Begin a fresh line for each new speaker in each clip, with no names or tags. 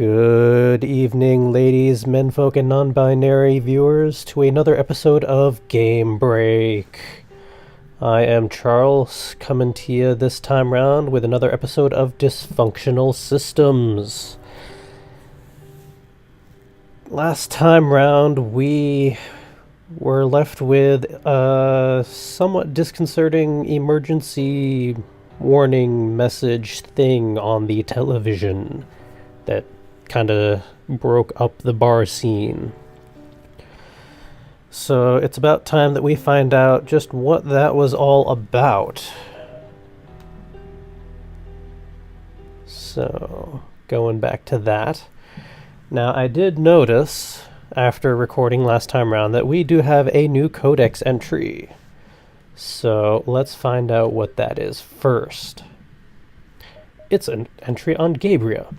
Good evening, ladies, menfolk, and non-binary viewers, to another episode of Game Break. I am Charles, coming to you this time round with another episode of Dysfunctional Systems. Last time round, we were left with a somewhat disconcerting emergency warning message thing on the television that kind of broke up the bar scene. So it's about time that we find out just what that was all about. So, going back to that. Now, I did notice, after recording last time round, that we do have a new Codex Entry. So, let's find out what that is first. It's an entry on Gaebria.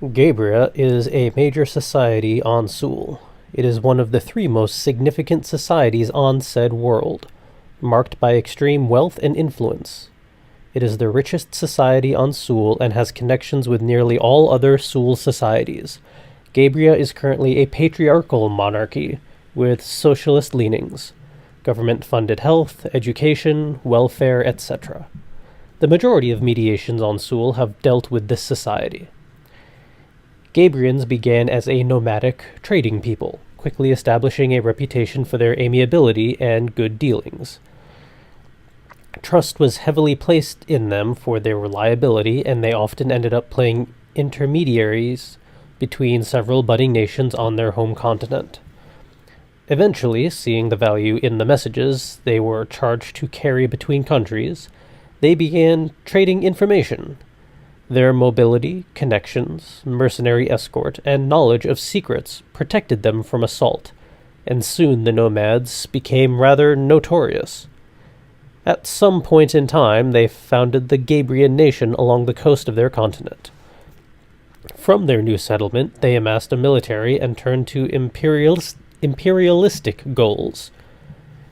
Gaebria is a major society on Sul. It is one of the three most significant societies on said world, marked by extreme wealth and influence. It is the richest society on Sul and has connections with nearly all other Sul societies. Gaebria is currently a patriarchal monarchy with socialist leanings, government-funded health, education, welfare, etc. The majority of mediations on Sul have dealt with this society. Gaebrians began as a nomadic, trading people, quickly establishing a reputation for their amiability and good dealings. Trust was heavily placed in them for their reliability, and they often ended up playing intermediaries between several budding nations on their home continent. Eventually, seeing the value in the messages they were charged to carry between countries, they began trading information. Their mobility, connections, mercenary escort, and knowledge of secrets protected them from assault, and soon the nomads became rather notorious. At some point in time, they founded the Gaebrian nation along the coast of their continent. From their new settlement, they amassed a military and turned to imperialistic goals.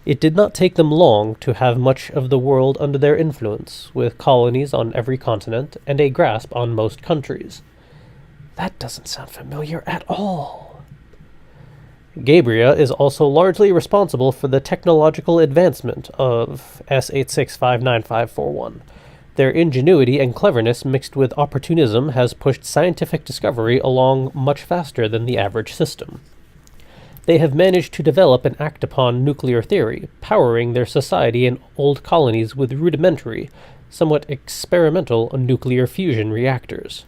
It did not take them long to have much of the world under their influence, with colonies on every continent and a grasp on most countries. That doesn't sound familiar at all. Gaebria is also largely responsible for the technological advancement of S8659541. Their ingenuity and cleverness mixed with opportunism has pushed scientific discovery along much faster than the average system. They have managed to develop and act upon nuclear theory, powering their society and old colonies with rudimentary, somewhat experimental nuclear fusion reactors.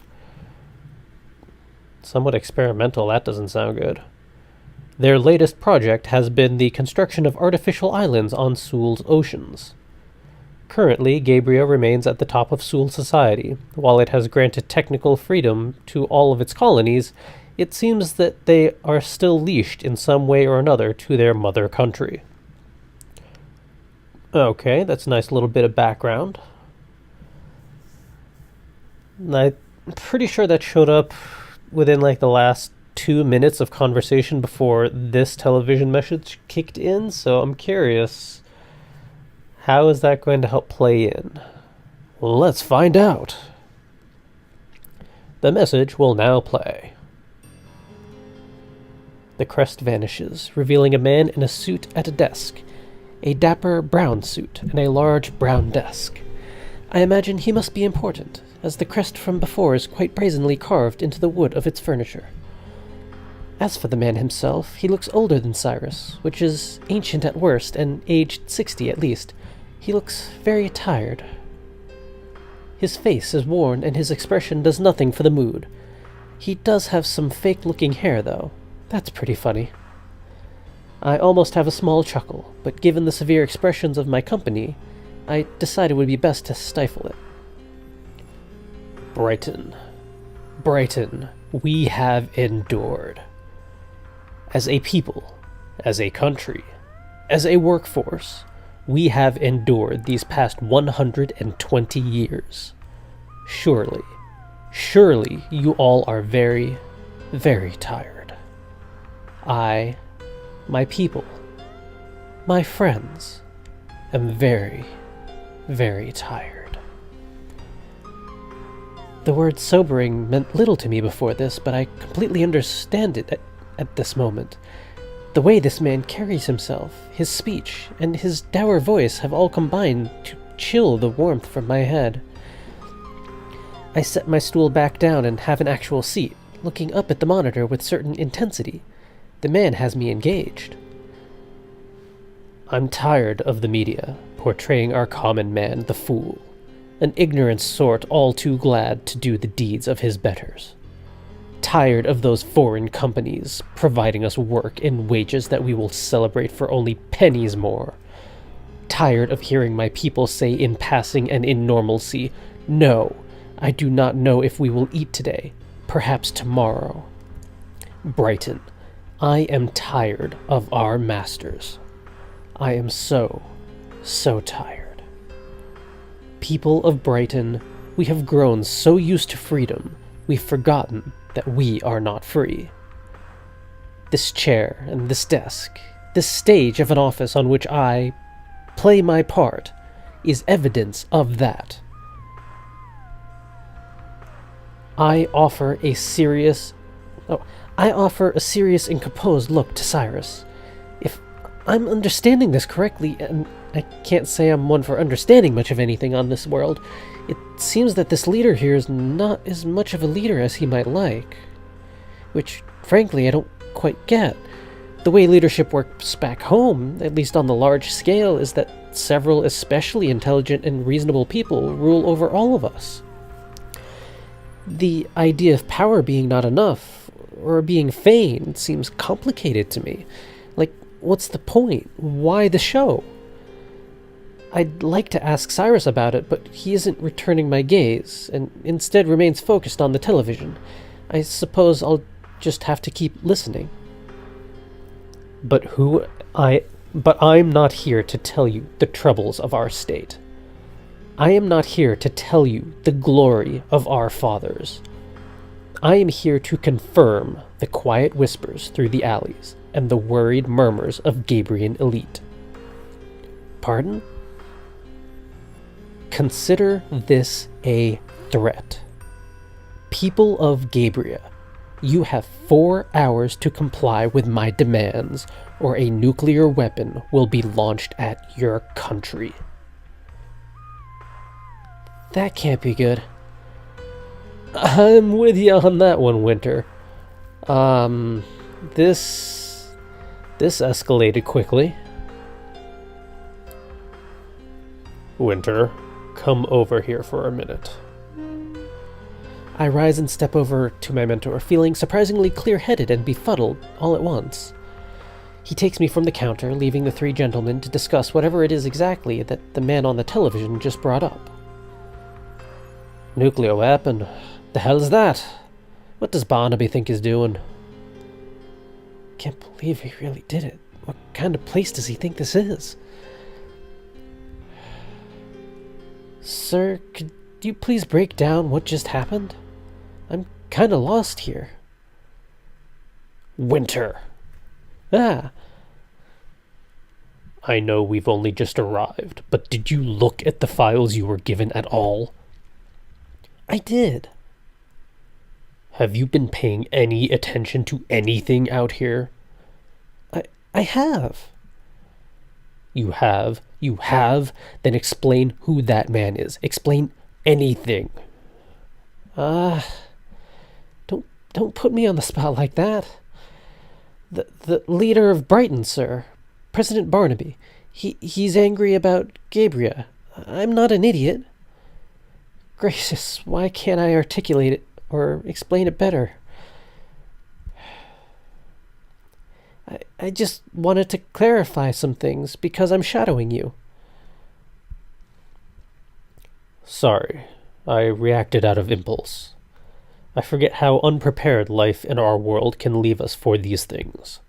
Somewhat experimental, that doesn't sound good. Their latest project has been the construction of artificial islands on Sul's oceans. Currently, Gaebria remains at the top of Sul society. While it has granted technical freedom to all of its colonies, it seems that they are still leashed in some way or another to their mother country. Okay, that's a nice little bit of background. I'm pretty sure that showed up within like the last 2 minutes of conversation before this television message kicked in, so I'm curious, how is that going to help play in? Well, let's find out. The message will now play. The crest vanishes, revealing a man in a suit at a desk. A dapper brown suit and a large brown desk. I imagine he must be important, as the crest from before is quite brazenly carved into the wood of its furniture. As for the man himself, he looks older than Cyrus, which is ancient at worst and aged 60 at least. He looks very tired. His face is worn and his expression does nothing for the mood. He does have some fake-looking hair, though. That's pretty funny. I almost have a small chuckle, but given the severe expressions of my company, I decided it would be best to stifle it. Brighton. Brighton, we have endured. As a people, as a country, as a workforce, we have endured these past 120 years. Surely you all are very, very tired. I, my people, my friends, am very, very tired. The word sobering meant little to me before this, but I completely understand it at this moment. The way this man carries himself, his speech, and his dour voice have all combined to chill the warmth from my head. I set my stool back down and have an actual seat, looking up at the monitor with certain intensity. The man has me engaged. I'm tired of the media portraying our common man, the fool, an ignorant sort all too glad to do the deeds of his betters. Tired of those foreign companies providing us work and wages that we will celebrate for only pennies more. Tired of hearing my people say in passing and in normalcy, "No, I do not know if we will eat today, perhaps tomorrow." Brighton, I am tired of our masters. I am so tired. People of Brighton, we have grown so used to freedom, we've forgotten that we are not free. This chair and this desk, this stage of an office on which I play my part, is evidence of that. I offer a serious and composed look to Cyrus. If I'm understanding this correctly, and I can't say I'm one for understanding much of anything on this world, it seems that this leader here is not as much of a leader as he might like. Which, frankly, I don't quite get. The way leadership works back home, at least on the large scale, is that several especially intelligent and reasonable people rule over all of us. The idea of power being not enough, or being feigned, seems complicated to me. Like, what's the point? Why the show? I'd like to ask Cyrus about it, but he isn't returning my gaze, and instead remains focused on the television. I suppose I'll just have to keep listening. But I'm not here to tell you the troubles of our state. I am not here to tell you the glory of our fathers. I am here to confirm the quiet whispers through the alleys and the worried murmurs of Gabrian elite. Pardon? Consider this a threat. People of Gabria, you have 4 hours to comply with my demands, or a nuclear weapon will be launched at your country. That can't be good. I'm with you on that one, Winter. This escalated quickly. Winter, come over here for a minute. I rise and step over to my mentor, feeling surprisingly clear-headed and befuddled all at once. He takes me from the counter, leaving the 3 gentlemen to discuss whatever it is exactly that the man on the television just brought up. Nuclear weapon? The hell is that? What does Barnaby think he's doing? Can't believe he really did it. What kind of place does he think this is? Sir, could you please break down what just happened? I'm kinda lost here. Winter. I know we've only just arrived, but did you look at the files you were given at all? I did. Have you been paying any attention to anything out here? I have. You have? You have? Then explain who that man is. Explain anything. Don't put me on the spot like that. The leader of Brighton, sir. President Barnaby. He's angry about Gabria. I'm not an idiot. Gracious, why can't I articulate it or explain it better? I just wanted to clarify some things because I'm shadowing you. Sorry, I reacted out of impulse. I forget how unprepared life in our world can leave us for these things.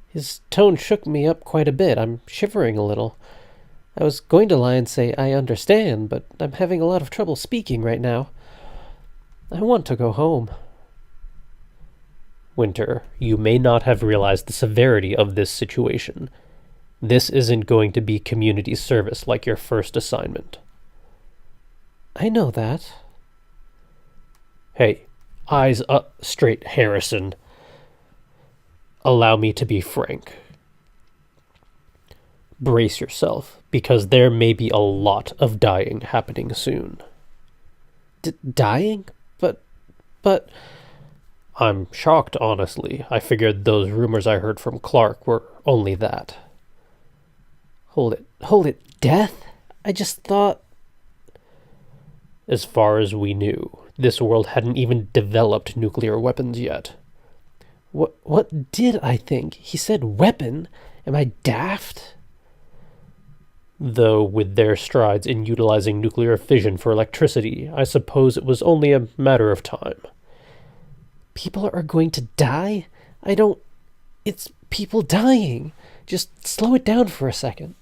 His tone shook me up quite a bit. I'm shivering a little. I was going to lie and say I understand, but I'm having a lot of trouble speaking right now. I want to go home. Winter, you may not have realized the severity of this situation. This isn't going to be community service like your first assignment. I know that. Hey, eyes up straight, Harrison. Allow me to be frank. Brace yourself, because there may be a lot of dying happening soon. Dying? But... I'm shocked, honestly. I figured those rumors I heard from Clark were only that. Hold it. Death? I just thought... As far as we knew, this world hadn't even developed nuclear weapons yet. What did I think? He said weapon? Am I daft? Though with their strides in utilizing nuclear fission for electricity, I suppose it was only a matter of time. People are going to die? It's people dying. Just slow it down for a second.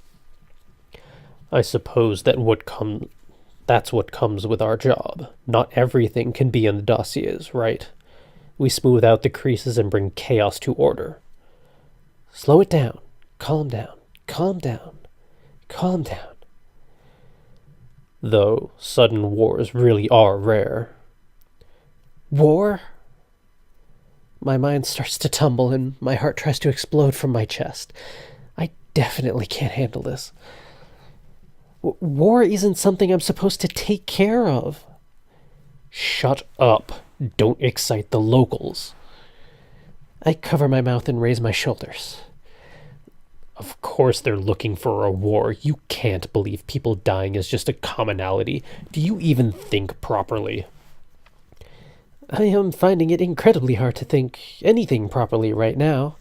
I suppose that's what comes with our job. Not everything can be in the dossiers, right? We smooth out the creases and bring chaos to order. Slow it down. Calm down. Though sudden wars really are rare. War? My mind starts to tumble and my heart tries to explode from my chest. I definitely can't handle this. War isn't something I'm supposed to take care of. Shut up. Don't excite the locals. I cover my mouth and raise my shoulders. Of course they're looking for a war. You can't believe people dying is just a commonality. Do you even think properly? I am finding it incredibly hard to think anything properly right now.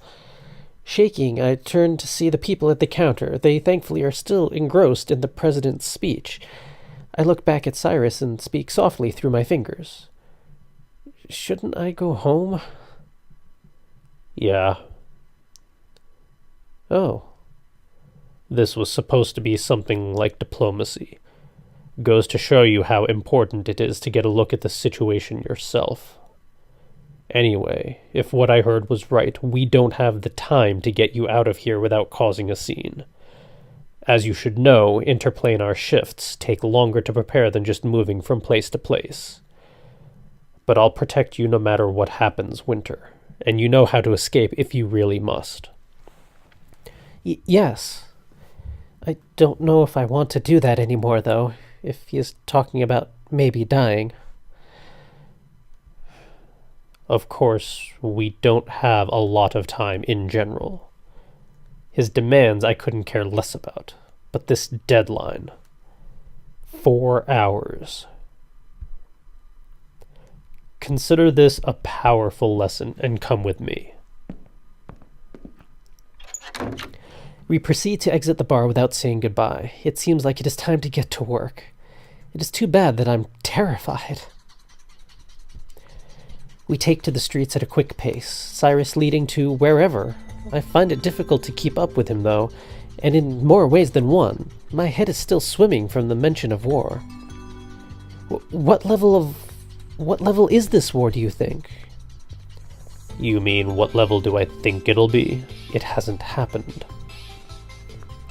Shaking, I turn to see the people at the counter. They thankfully are still engrossed in the president's speech. I look back at Cyrus and speak softly through my fingers. Shouldn't I go home? Yeah. Oh. This was supposed to be something like diplomacy. Goes to show you how important it is to get a look at the situation yourself. Anyway, if what I heard was right, we don't have the time to get you out of here without causing a scene. As you should know, interplanar shifts take longer to prepare than just moving from place to place. But I'll protect you no matter what happens, Winter, and you know how to escape if you really must. Yes. I don't know if I want to do that anymore, though, if he is talking about maybe dying. Of course, we don't have a lot of time in general. His demands I couldn't care less about, but this deadline... 4 hours. Consider this a powerful lesson and come with me. We proceed to exit the bar without saying goodbye. It seems like it is time to get to work. It is too bad that I'm terrified. We take to the streets at a quick pace, Cyrus leading to wherever. I find it difficult to keep up with him, though, and in more ways than one. My head is still swimming from the mention of war. What level is this war, do you think? You mean, what level do I think it'll be? It hasn't happened.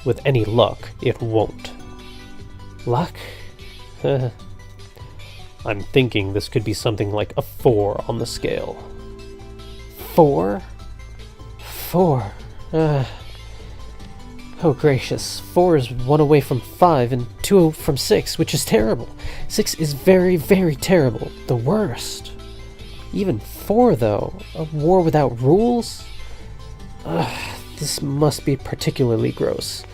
With any luck, it won't. Luck? I'm thinking this could be something like a 4 on the scale. 4? 4? Oh gracious, 4 is 1 away from 5 and 2 from 6, which is terrible. 6 is very, very terrible. The worst. Even 4, though. A war without rules? This must be particularly gross.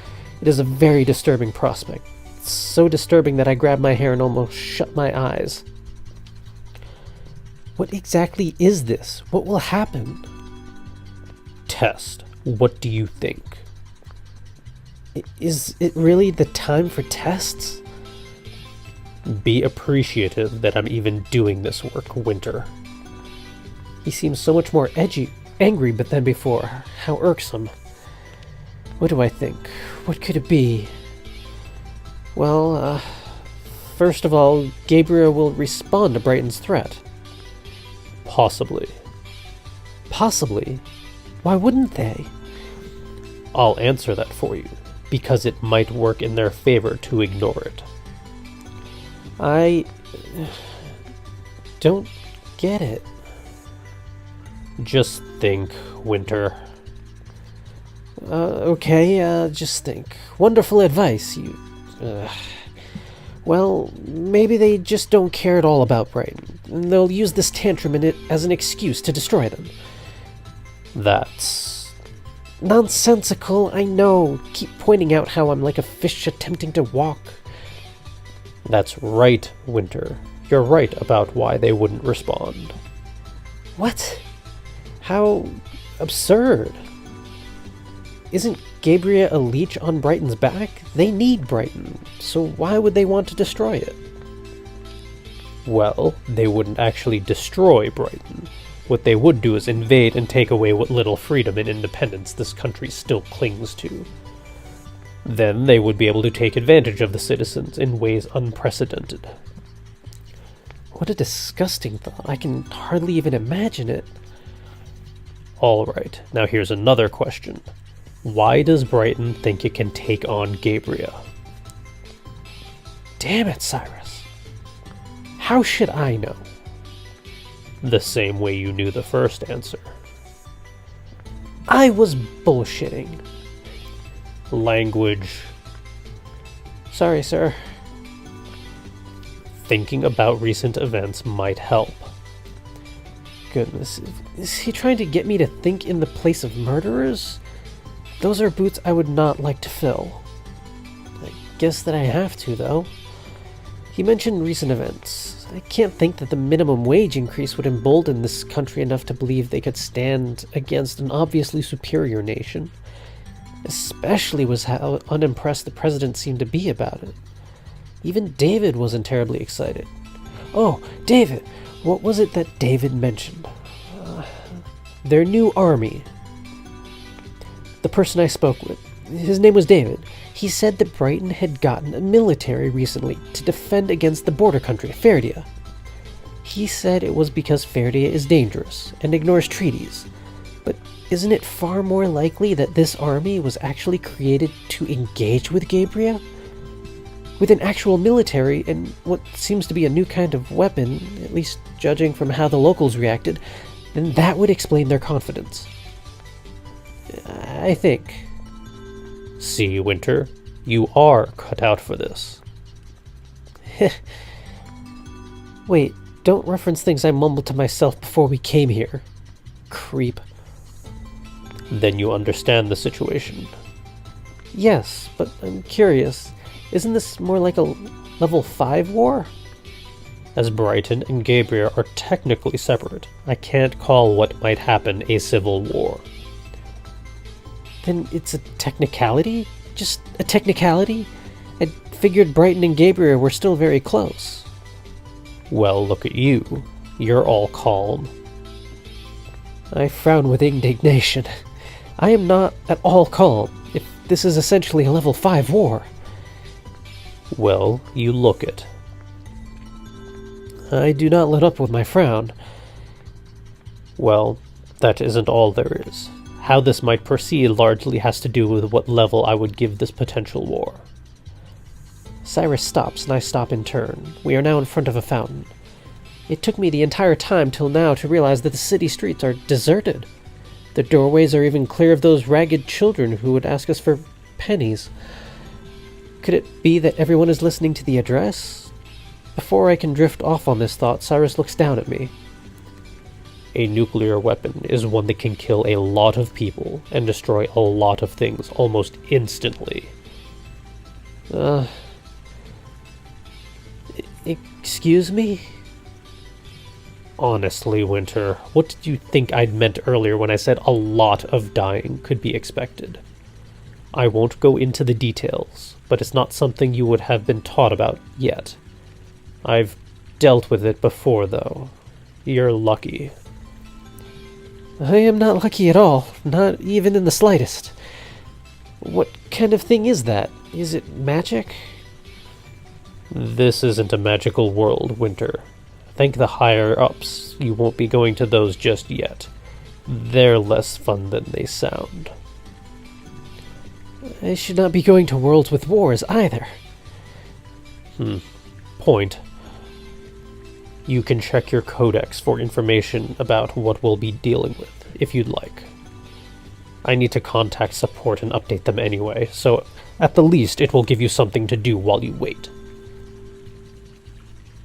It is a very disturbing prospect. So disturbing that I grab my hair and almost shut my eyes. What exactly is this? What will happen? Test. What do you think? Is it really the time for tests? Be appreciative that I'm even doing this work, Winter. He seems so much more angry than before. How irksome. What do I think? What could it be? Well, first of all, Gabriel will respond to Brighton's threat. Possibly. Possibly? Why wouldn't they? I'll answer that for you, because it might work in their favor to ignore it. I don't get it. Just think, Winter. Okay, just think. Wonderful advice, you... Well, maybe they just don't care at all about Brighton, and they'll use this tantrum in it as an excuse to destroy them. That's... nonsensical, I know. Keep pointing out how I'm like a fish attempting to walk. That's right, Winter. You're right about why they wouldn't respond. What? How absurd. Isn't Gabriel a leech on Brighton's back? They need Brighton, so why would they want to destroy it? Well, they wouldn't actually destroy Brighton. What they would do is invade and take away what little freedom and independence this country still clings to. Then they would be able to take advantage of the citizens in ways unprecedented. What a disgusting thought. I can hardly even imagine it. Alright, now here's another question. Why does Brighton think it can take on Gabriel? Damn it, Cyrus. How should I know? The same way you knew the first answer. I was bullshitting. Language. Sorry, sir. Thinking about recent events might help. Goodness, is he trying to get me to think in the place of murderers? Those are boots I would not like to fill. I guess that I have to, though. He mentioned recent events. I can't think that the minimum wage increase would embolden this country enough to believe they could stand against an obviously superior nation. Especially was how unimpressed the president seemed to be about it. Even David wasn't terribly excited. Oh, David! What was it that David mentioned? Their new army. The person I spoke with, his name was David. He said that Brighton had gotten a military recently to defend against the border country, Ferdia. He said it was because Ferdia is dangerous and ignores treaties. But isn't it far more likely that this army was actually created to engage with Gabriel? With an actual military and what seems to be a new kind of weapon, at least judging from how the locals reacted, then that would explain their confidence. I think. See, Winter, you are cut out for this. Wait, don't reference things I mumbled to myself before we came here. Creep. Then you understand the situation. Yes, but I'm curious. Isn't this more like a level 5 war? As Brighton and Gabriel are technically separate, I can't call what might happen a civil war. Then it's a technicality? Just a technicality? I figured Brighton and Gabriel were still very close. Well, look at you. You're all calm. I frown with indignation. I am not at all calm, if this is essentially a level 5 war. Well, you look it. I do not let up with my frown. Well, that isn't all there is. How this might proceed largely has to do with what level I would give this potential war. Cyrus stops and I stop in turn. We are now in front of a fountain. It took me the entire time till now to realize that the city streets are deserted. The doorways are even clear of those ragged children who would ask us for pennies. Could it be that everyone is listening to the address? Before I can drift off on this thought, Cyrus looks down at me. A nuclear weapon is one that can kill a lot of people and destroy a lot of things almost instantly. Excuse me? Honestly, Winter, what did you think I'd meant earlier when I said a lot of dying could be expected? I won't go into the details, but it's not something you would have been taught about yet. I've dealt with it before, though. You're lucky. I am not lucky at all, not even in the slightest. What kind of thing is that? Is it magic? This isn't a magical world, Winter. Thank the higher-ups, you won't be going to those just yet. They're less fun than they sound. I should not be going to worlds with wars, either. Point. You can check your codex for information about what we'll be dealing with, if you'd like. I need to contact support and update them anyway, so at the least it will give you something to do while you wait.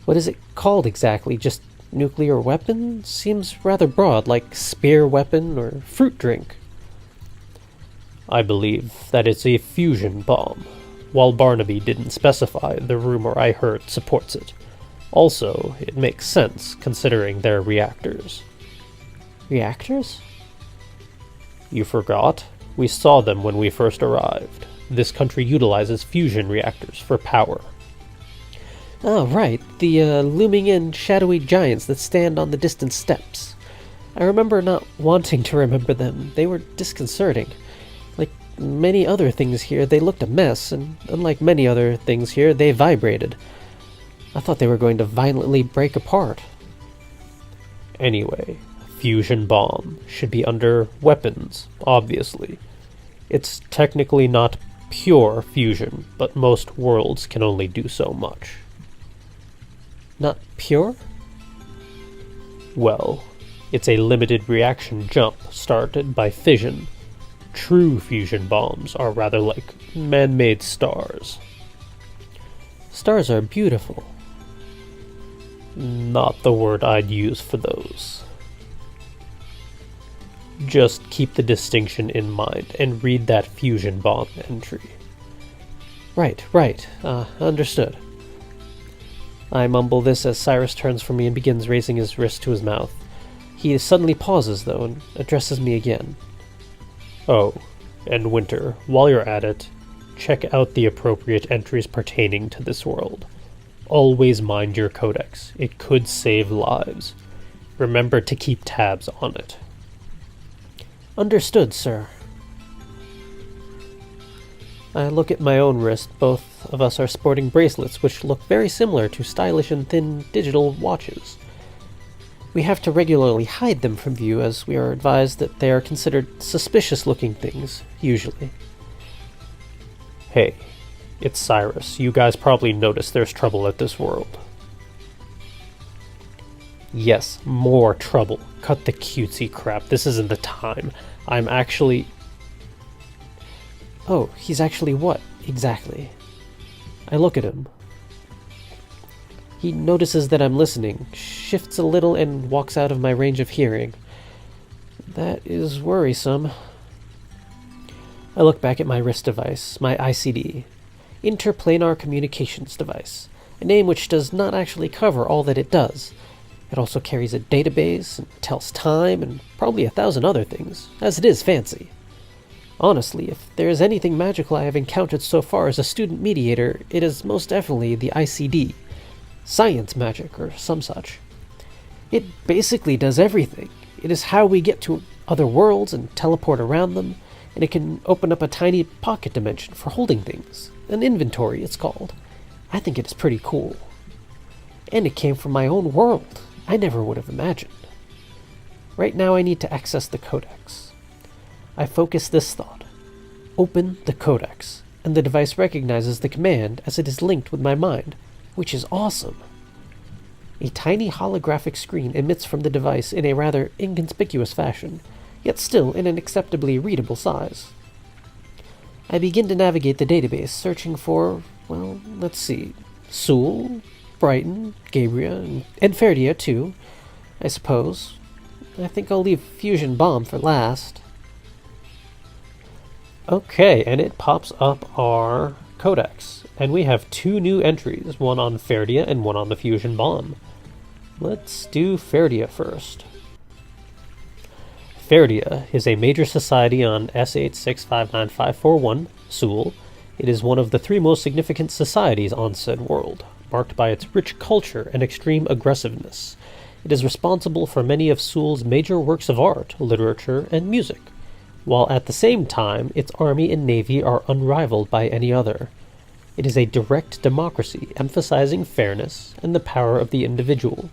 What is it called exactly? Just nuclear weapon? Seems rather broad, like spear weapon or fruit drink. I believe that it's a fusion bomb. While Barnaby didn't specify, the rumor I heard supports it. Also, it makes sense, considering their reactors.
Reactors?
You forgot? We saw them when we first arrived. This country utilizes fusion reactors for power.
Oh, right. The looming in shadowy giants that stand on the distant steppes. I remember not wanting to remember them. They were disconcerting. Like many other things here, they looked a mess, and unlike many other things here, they vibrated. I thought they were going to violently break apart.
Anyway, a fusion bomb should be under weapons, obviously. It's technically not pure fusion, but most worlds can only do so much.
Not pure?
Well, it's a limited reaction jump started by fission. True fusion bombs are rather like man-made stars.
Stars are beautiful.
Not the word I'd use for those. Just keep the distinction in mind and read that fusion bomb entry.
Right. Understood. I mumble this as Cyrus turns from me and begins raising his wrist to his mouth. He suddenly pauses, though, and addresses me again.
Oh, and Winter, while you're at it, check out the appropriate entries pertaining to this world. Always mind your codex. It could save lives. Remember to keep tabs on it.
Understood, sir. I look at my own wrist. Both of us are sporting bracelets which look very similar to stylish and thin digital watches. We have to regularly hide them from view, as we are advised that they are considered suspicious-looking things, usually.
Hey, it's Cyrus. You guys probably noticed there's trouble at this world. Yes, more trouble. Cut the cutesy crap. This isn't the time. I'm actually...
Oh, he's actually what, exactly? I look at him. He notices that I'm listening, shifts a little, and walks out of my range of hearing. That is worrisome. I look back at my wrist device, my ICD. Interplanar Communications Device, a name which does not actually cover all that it does. It also carries a database, and tells time, and probably 1,000 other things, as it is fancy. Honestly, if there is anything magical I have encountered so far as a student mediator, it is most definitely the ICD. Science magic, or some such. It basically does everything. It is how we get to other worlds and teleport around them, and it can open up a tiny pocket dimension for holding things. An inventory, it's called. I think it is pretty cool. And it came from my own world. I never would have imagined. Right now I need to access the Codex. I focus this thought. Open the Codex, and the device recognizes the command as it is linked with my mind, which is awesome. A tiny holographic screen emits from the device in a rather inconspicuous fashion, yet still in an acceptably readable size. I begin to navigate the database, searching for, well, let's see, Sewell, Brighton, Gabriel, and Ferdia too, I suppose. I think I'll leave Fusion Bomb for last.
Okay, and it pops up our Codex, and we have 2 new entries, one on Ferdia and one on the Fusion Bomb. Let's do Ferdia first. Ferdia is a major society on S86595541, Sewell. It is one of the 3 most significant societies on said world, marked by its rich culture and extreme aggressiveness. It is responsible for many of Sewell's major works of art, literature, and music, while at the same time its army and navy are unrivaled by any other. It is a direct democracy, emphasizing fairness and the power of the individual.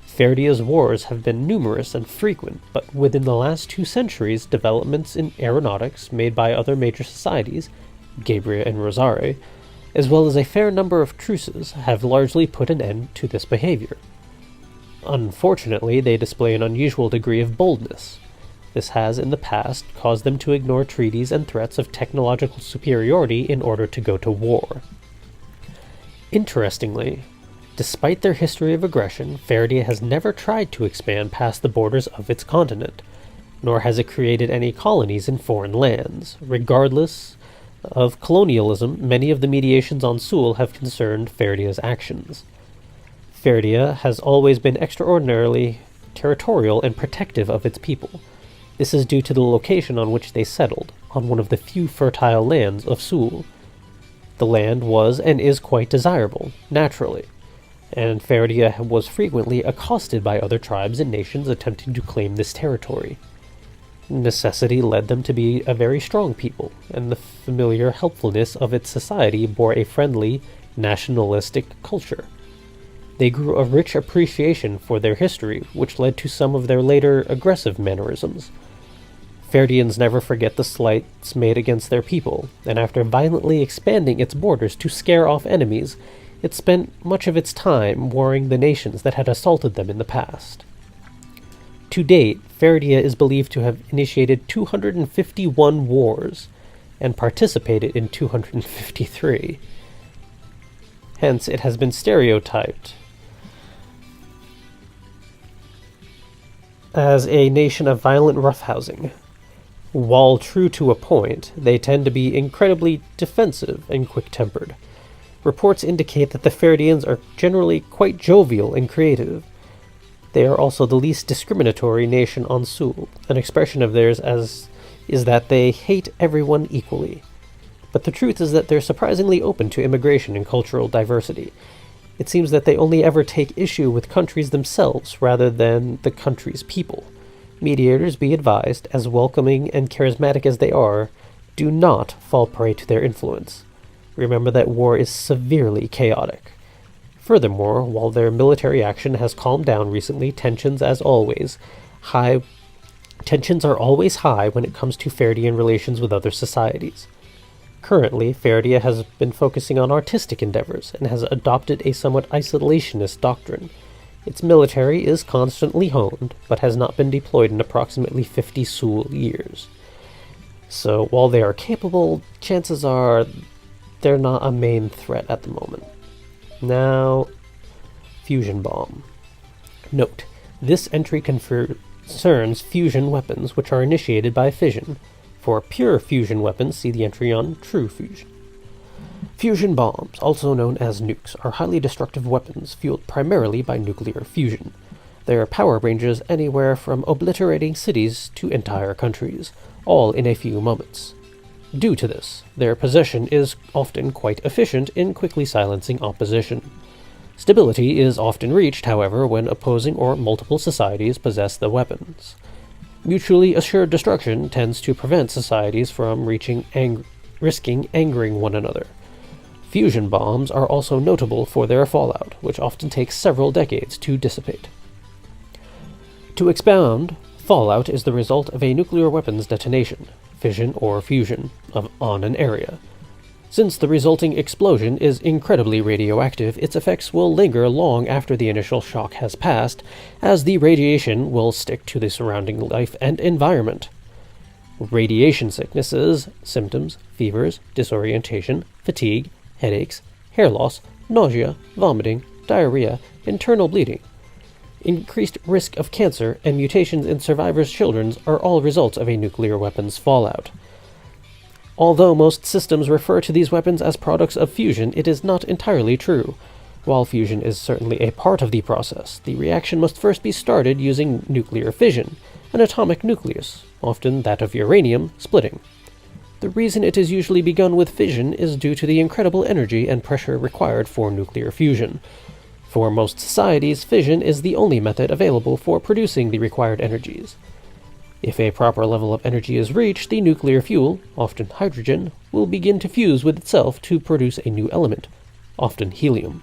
Ferdia's wars have been numerous and frequent, but within the last 2 centuries, developments in aeronautics made by other major societies, Gabriel and Rosare, as well as a fair number of truces, have largely put an end to this behavior. Unfortunately, they display an unusual degree of boldness. This has, in the past, caused them to ignore treaties and threats of technological superiority in order to go to war. Interestingly, despite their history of aggression, Faraday has never tried to expand past the borders of its continent, nor has it created any colonies in foreign lands. Regardless of colonialism, many of the mediations on Sul have concerned Faraday's actions. Faraday has always been extraordinarily territorial and protective of its people. This is due to the location on which they settled, on one of the few fertile lands of Sul. The land was and is quite desirable, naturally, and Faraday was frequently accosted by other tribes and nations attempting to claim this territory. Necessity led them to be a very strong people, and the familiar helpfulness of its society bore a friendly, nationalistic culture. They grew a rich appreciation for their history, which led to some of their later aggressive mannerisms. Faradians never forget the slights made against their people, and after violently expanding its borders to scare off enemies, it spent much of its time warring the nations that had assaulted them in the past. To date, Faraday is believed to have initiated 251 wars, and participated in 253. Hence, it has been stereotyped as a nation of violent roughhousing. While true to a point, they tend to be incredibly defensive and quick-tempered. Reports indicate that the Faradayans are generally quite jovial and creative. They are also the least discriminatory nation on Sul. An expression of theirs is that they hate everyone equally. But the truth is that they're surprisingly open to immigration and cultural diversity. It seems that they only ever take issue with countries themselves rather than the country's people. Mediators, be advised, as welcoming and charismatic as they are, do not fall prey to their influence. Remember that war is severely chaotic. Furthermore, while their military action has calmed down recently, tensions are always high when it comes to Faradian relations with other societies. Currently, Faraday has been focusing on artistic endeavors and has adopted a somewhat isolationist doctrine. Its military is constantly honed, but has not been deployed in approximately 50 Sul years. So, while they are capable, chances are they're not a main threat at the moment. Now, fusion bomb. Note, this entry concerns fusion weapons, which are initiated by fission. For pure fusion weapons, see the entry on true fusion. Fusion bombs, also known as nukes, are highly destructive weapons fueled primarily by nuclear fusion. Their power ranges anywhere from obliterating cities to entire countries, all in a few moments. Due to this, their possession is often quite efficient in quickly silencing opposition. Stability is often reached, however, when opposing or multiple societies possess the weapons. Mutually assured destruction tends to prevent societies from risking angering one another. Fusion bombs are also notable for their fallout, which often takes several decades to dissipate. To expound, fallout is the result of a nuclear weapons detonation, fission or fusion, on an area. Since the resulting explosion is incredibly radioactive, its effects will linger long after the initial shock has passed, as the radiation will stick to the surrounding life and environment. Radiation sicknesses, symptoms, fevers, disorientation, fatigue, headaches, hair loss, nausea, vomiting, diarrhea, internal bleeding. Increased risk of cancer and mutations in survivors' children are all results of a nuclear weapons fallout. Although most systems refer to these weapons as products of fusion, it is not entirely true. While fusion is certainly a part of the process, the reaction must first be started using nuclear fission, an atomic nucleus, often that of uranium, splitting. The reason it is usually begun with fission is due to the incredible energy and pressure required for nuclear fusion. For most societies, fission is the only method available for producing the required energies. If a proper level of energy is reached, the nuclear fuel, often hydrogen, will begin to fuse with itself to produce a new element, often helium.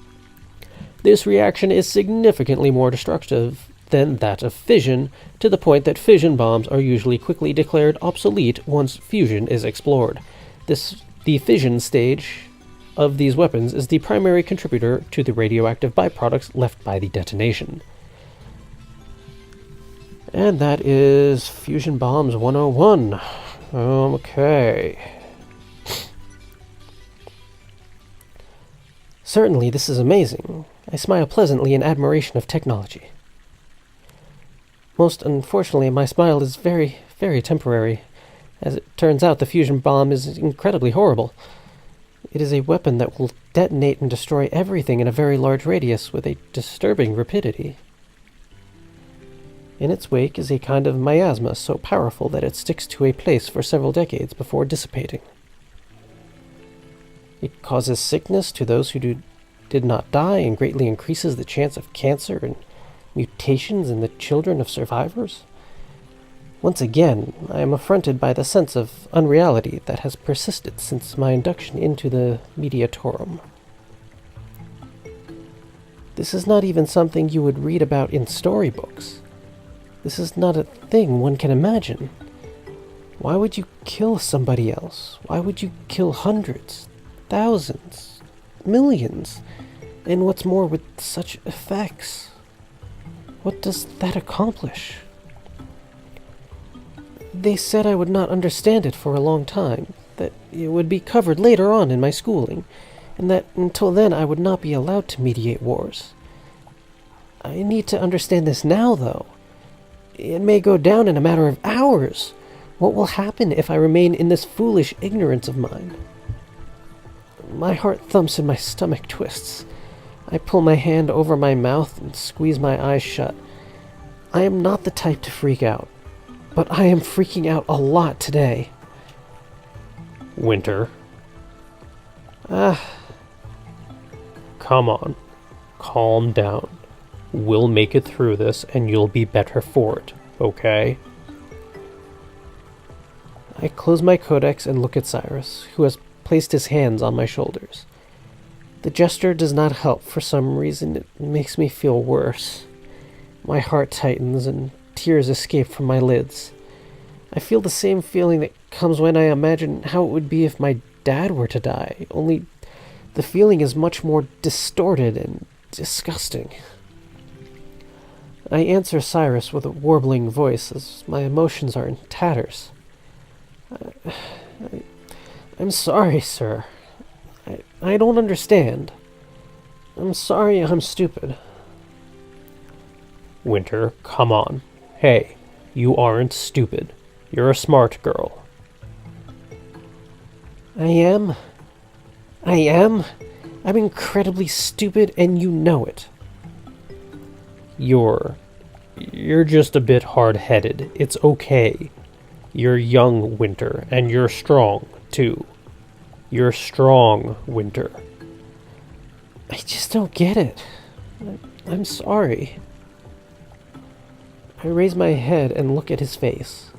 This reaction is significantly more destructive than that of fission, to the point that fission bombs are usually quickly declared obsolete once fusion is explored. The fission stage of these weapons is the primary contributor to the radioactive byproducts left by the detonation.
And that is Fusion Bombs 101. Okay. Certainly, this is amazing. I smile pleasantly in admiration of technology. Most unfortunately, my smile is very, very temporary. As it turns out, the fusion bomb is incredibly horrible. It is a weapon that will detonate and destroy everything in a very large radius with a disturbing rapidity. In its wake is a kind of miasma so powerful that it sticks to a place for several decades before dissipating. It causes sickness to those who did not die and greatly increases the chance of cancer and mutations in the children of survivors. Once again, I am affronted by the sense of unreality that has persisted since my induction into the Mediatorum. This is not even something you would read about in storybooks. This is not a thing one can imagine. Why would you kill somebody else? Why would you kill hundreds, thousands, millions? And what's more, with such effects? What does that accomplish? They said I would not understand it for a long time, that it would be covered later on in my schooling, and that until then I would not be allowed to mediate wars. I need to understand this now, though. It may go down in a matter of hours. What will happen if I remain in this foolish ignorance of mine? My heart thumps and my stomach twists. I pull my hand over my mouth and squeeze my eyes shut. I am not the type to freak out, but I am freaking out a lot today.
Winter. Come on. Calm down. We'll make it through this, and you'll be better for it, okay?
I close my codex and look at Cyrus, who has placed his hands on my shoulders. The gesture does not help. For some reason, it makes me feel worse. My heart tightens and tears escape from my lids. I feel the same feeling that comes when I imagine how it would be if my dad were to die, only the feeling is much more distorted and disgusting. I answer Cyrus with a warbling voice as my emotions are in tatters. I'm sorry, sir. I don't understand. I'm sorry I'm stupid.
Winter, come on. Hey, you aren't stupid. You're a smart girl.
I am. I'm incredibly stupid, and you know it.
You're just a bit hard-headed. It's okay. You're young, Winter, and you're strong, too. You're strong, Winter.
I just don't get it. I'm sorry. I raise my head and look at his face.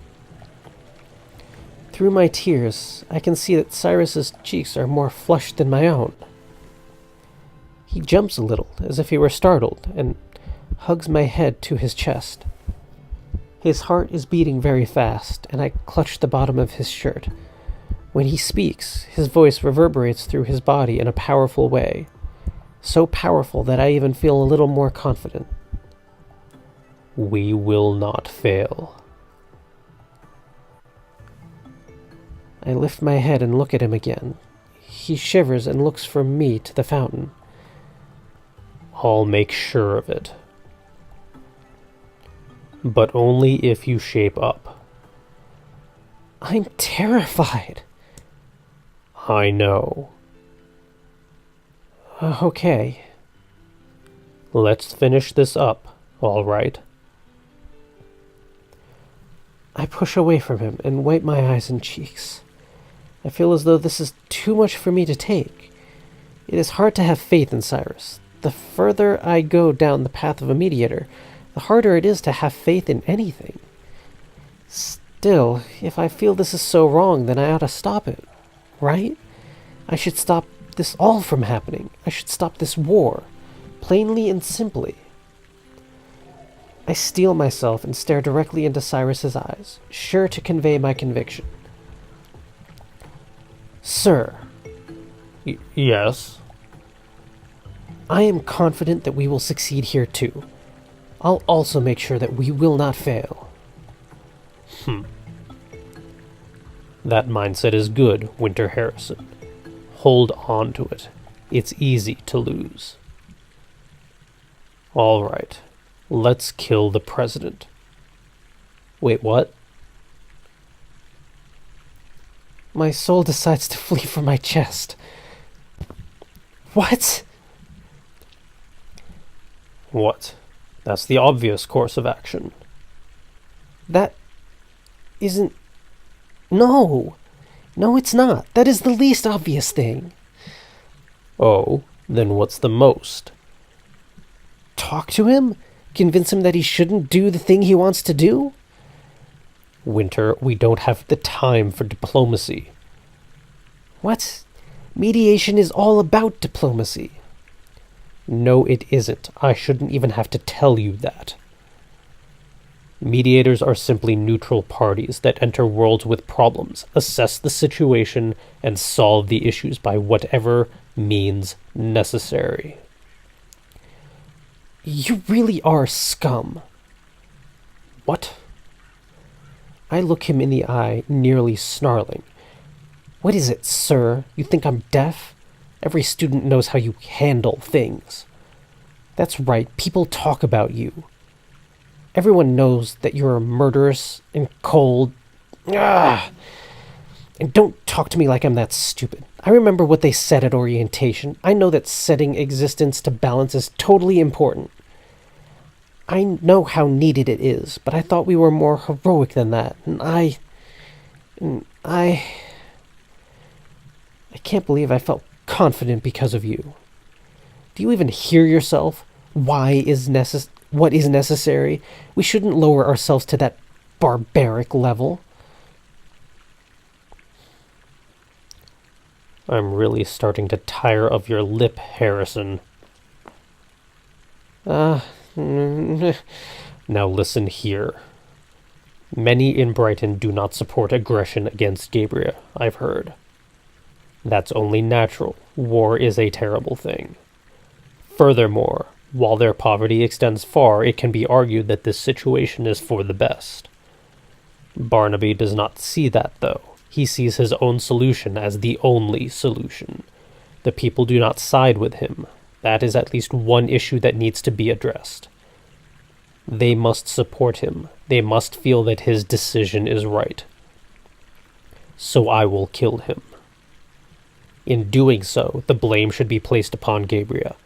Through my tears, I can see that Cyrus's cheeks are more flushed than my own. He jumps a little, as if he were startled, and hugs my head to his chest. His heart is beating very fast, and I clutch the bottom of his shirt. When he speaks, his voice reverberates through his body in a powerful way, so powerful that I even feel a little more confident.
We will not fail.
I lift my head and look at him again. He shivers and looks from me to the fountain.
I'll make sure of it. But only if you shape up.
I'm terrified.
I know.
Okay.
Let's finish this up, all right?
I push away from him and wipe my eyes and cheeks. I feel as though this is too much for me to take. It is hard to have faith in Cyrus. The further I go down the path of a mediator, the harder it is to have faith in anything. Still, if I feel this is so wrong, then I ought to stop it, right? I should stop this all from happening. I should stop this war, plainly and simply. I steel myself and stare directly into Cyrus's eyes, sure to convey my conviction. Sir.
Yes?
I am confident that we will succeed here too. I'll also make sure that we will not fail.
That mindset is good, Winter Harrison. Hold on to it. It's easy to lose. All right, let's kill the president. Wait, what?
My soul decides to flee from my chest. What?
What? That's the obvious course of action.
That isn't... No! No, it's not. That is the least obvious thing.
Oh, then what's the most?
Talk to him? Convince him that he shouldn't do the thing he wants to do?
Winter, we don't have the time for diplomacy.
What? Mediation is all about diplomacy.
No, it isn't. I shouldn't even have to tell you that. Mediators are simply neutral parties that enter worlds with problems, assess the situation, and solve the issues by whatever means necessary.
You really are scum.
What?
I look him in the eye, nearly snarling. What is it, sir? You think I'm deaf? Every student knows how you handle things. That's right, people talk about you. Everyone knows that you're murderous and cold. And don't talk to me like I'm that stupid. I remember what they said at orientation. I know that setting existence to balance is totally important. I know how needed it is, but I thought we were more heroic than that, and I can't believe I felt confident because of you. Do you even hear yourself? What is necessary? We shouldn't lower ourselves to that barbaric level.
I'm really starting to tire of your lip, Harrison. Now listen here. Many in Brighton do not support aggression against Gabriel, I've heard. That's only natural. War is a terrible thing. Furthermore, while their poverty extends far, it can be argued that this situation is for the best. Barnaby does not see that, though. He sees his own solution as the only solution. The people do not side with him. That is at least one issue that needs to be addressed. They must support him. They must feel that his decision is right. So I will kill him. In doing so, the blame should be placed upon Gabriel,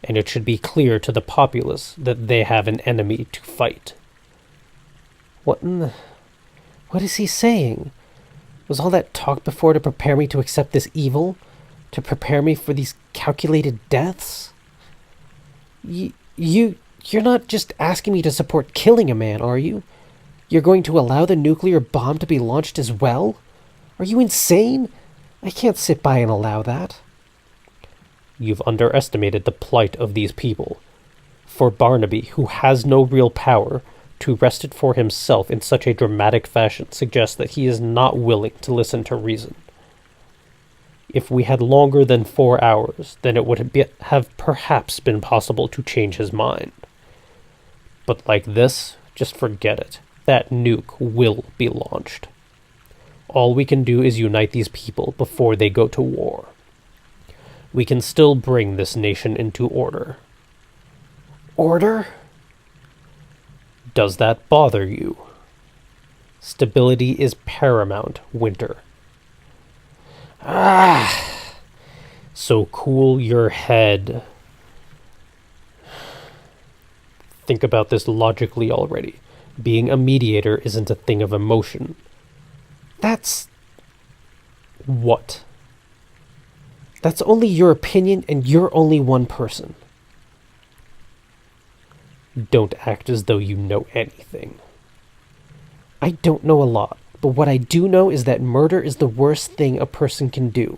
and it should be clear to the populace that they have an enemy to fight.
What is he saying? Was all that talk before to prepare me to accept this evil? To prepare me for these calculated deaths? You're not just asking me to support killing a man, are you? You're going to allow the nuclear bomb to be launched as well? Are you insane? I can't sit by and allow that.
You've underestimated the plight of these people. For Barnaby, who has no real power, to wrest it for himself in such a dramatic fashion suggests that he is not willing to listen to reason. If we had longer than 4 hours, then it would have perhaps been possible to change his mind. But like this, just forget it. That nuke will be launched. All we can do is unite these people before they go to war. We can still bring this nation into order.
Order?
Does that bother you? Stability is paramount, Winter. So cool your head. Think about this logically already. Being a mediator isn't a thing of emotion.
That's...
What?
That's only your opinion, and you're only one person.
Don't act as though you know anything.
I don't know a lot, but what I do know is that murder is the worst thing a person can do.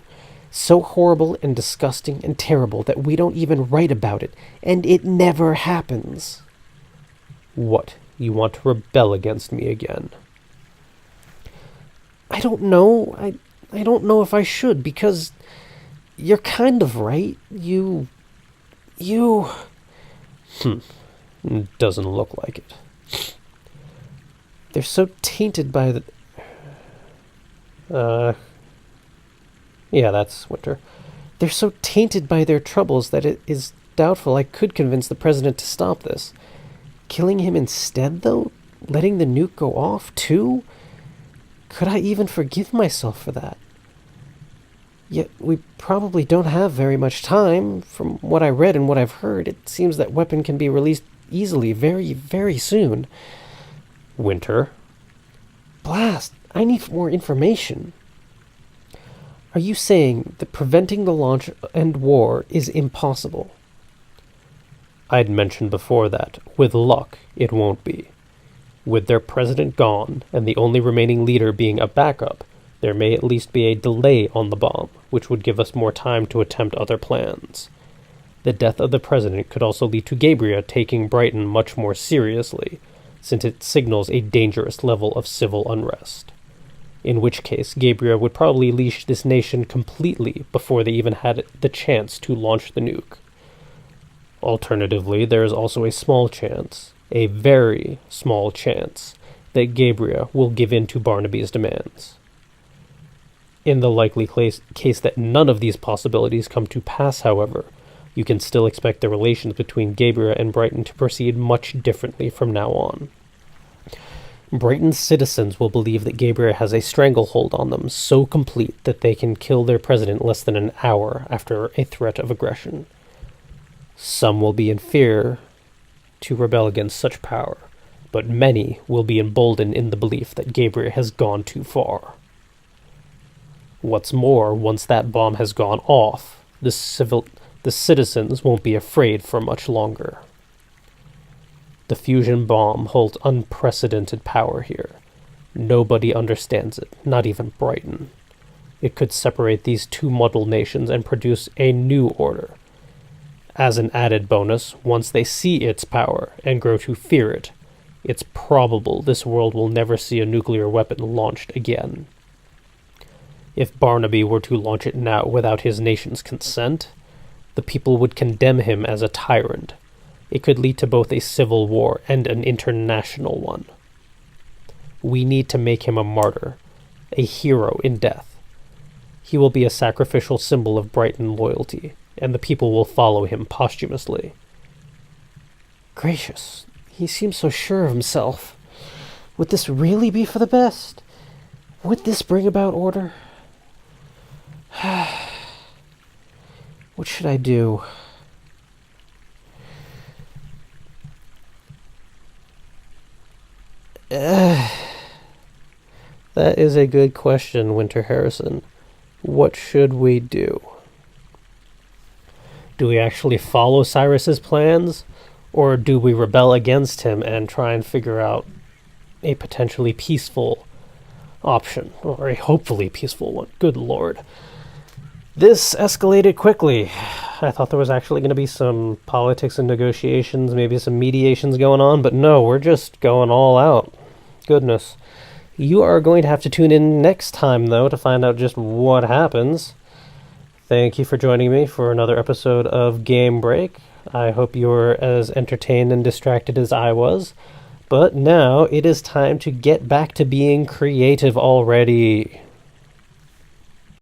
So horrible and disgusting and terrible that we don't even write about it, and it never happens.
What? You want to rebel against me again?
I don't know. I don't know if I should, because you're kind of right. You...
Doesn't look like it.
They're so tainted by the...
Yeah, that's Winter.
They're so tainted by their troubles that it is doubtful I could convince the president to stop this. Killing him instead, though? Letting the nuke go off, too? Could I even forgive myself for that? Yet we probably don't have very much time. From what I read and what I've heard, it seems that weapon can be released easily very, very soon.
Winter?
Blast! I need more information. Are you saying that preventing the launch and war is impossible?
I'd mentioned before that, with luck, it won't be. With their president gone, and the only remaining leader being a backup, there may at least be a delay on the bomb, which would give us more time to attempt other plans. The death of the president could also lead to Gabriel taking Brighton much more seriously, since it signals a dangerous level of civil unrest. In which case, Gabriel would probably leash this nation completely before they even had the chance to launch the nuke. Alternatively, there is also a small chance, a very small chance, that Gabriel will give in to Barnaby's demands. In the likely case that none of these possibilities come to pass, however, you can still expect the relations between Gabriel and Brighton to proceed much differently from now on. Brighton's citizens will believe that Gabriel has a stranglehold on them so complete that they can kill their president less than an hour after a threat of aggression. Some will be in fear to rebel against such power, but many will be emboldened in the belief that Gabriel has gone too far. What's more, once that bomb has gone off, the citizens won't be afraid for much longer. The fusion bomb holds unprecedented power here. Nobody understands it, not even Brighton. It could separate these two muddled nations and produce a new order. As an added bonus, once they see its power and grow to fear it, it's probable this world will never see a nuclear weapon launched again. If Barnaby were to launch it now without his nation's consent, the people would condemn him as a tyrant. It could lead to both a civil war and an international one. We need to make him a martyr, a hero in death. He will be a sacrificial symbol of Brighton loyalty, and the people will follow him posthumously.
Gracious, he seems so sure of himself. Would this really be for the best? Would this bring about order? What should I do?
That is a good question, Winter Harrison. What should we do? Do we actually follow Cyrus's plans, or do we rebel against him and try and figure out a potentially peaceful option, or a hopefully peaceful one? Good lord. This escalated quickly. I thought there was actually going to be some politics and negotiations, maybe some mediations going on, but no, we're just going all out. Goodness. You are going to have to tune in next time, though, to find out just what happens. Thank you for joining me for another episode of Game Break. I hope you're as entertained and distracted as I was. But now it is time to get back to being creative already.